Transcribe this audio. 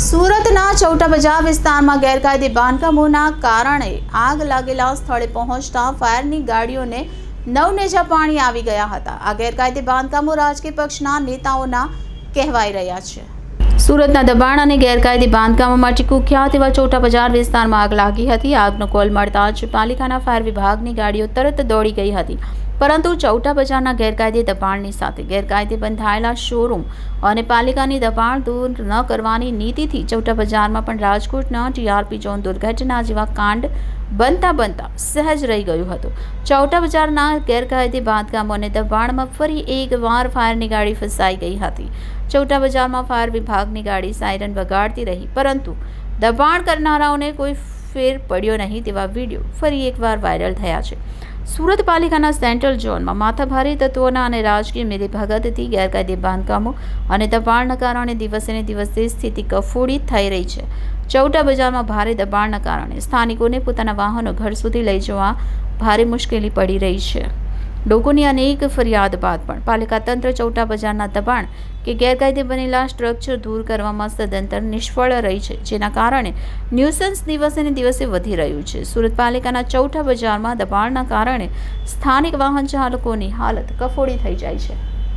સુરતના ચૌટા બજાર વિસ્તારમાં ગેરકાયદે બાંધકામોના કારણે આગ લાગેલા સ્થળે પહોંચતા ફાયરની ગાડીઓને નવનેજા પાણી આવી ગયા હતા. આ ગેરકાયદે બાંધકામો રાજકીય પક્ષના નેતાઓના કહેવાઈ રહ્યા છે. સુરતના દબાણ અને ગેરકાયદે બાંધકામો માટે કુખ્યાત એવા ચૌટા બજાર વિસ્તારમાં આગ લાગી હતી. આગનો કોલ મળતા જ પાલિકાના ફાયર વિભાગની ગાડીઓ તરત દોડી ગઈ હતી, પરંતુ ચૌટા બજારના ગેરકાયદે દબાણની સાથે ગેરકાયદે બંધાયેલા શોરૂમ અને પાલિકાની દબાણ દૂર ન કરવાની નીતિથી ચૌટા બજારમાં પણ રાજકોટના ટીઆરપી ઝોન દુર્ઘટના જેવા કાંડ બનતા સહેજ રહી ગયું હતું. ચૌટા બજારના ગેરકાયદે બાંધકામો અને દબાણમાં ફરી એકવાર ફાયરની ગાડી ફસાઈ ગઈ હતી. ચૌટા બજારમાં ફાયર વિભાગની ગાડી સાયરન વગાડતી રહી, પરંતુ દબાણ કરનારાઓને કોઈ ફેર પડ્યો નહીં તેવા વિડીયો ફરી એકવાર વાયરલ થયા છે. સુરત પાલિકાના સેન્ટ્રલ ઝોનમાં માથાભારે તત્વોના અને રાજકીય મિલીભગતથી ગેરકાયદે બાંધકામો અને દબાણના કારણે દિવસે ને દિવસે સ્થિતિ કફોડી થઈ રહી છે. ચૌટા બજારમાં ભારે દબાણના કારણે સ્થાનિકોને પોતાના વાહનો ઘર સુધી લઈ જવા ભારે મુશ્કેલી પડી રહી છે. લોકોની અનેક ફરિયાદ બાદ પણ પાલિકા તંત્ર ચૌટા બજારના દબાણ કે ગેરકાયદે બનેલા સ્ટ્રક્ચર દૂર કરવામાં સદંતર નિષ્ફળ રહી છે, જેના કારણે ન્યુસન્સ દિવસે ને દિવસે વધી રહ્યું છે. સુરત પાલિકાના ચૌટા બજારમાં દબાણના કારણે સ્થાનિક વાહન ચાલકોની હાલત કફોડી થઈ જાય છે.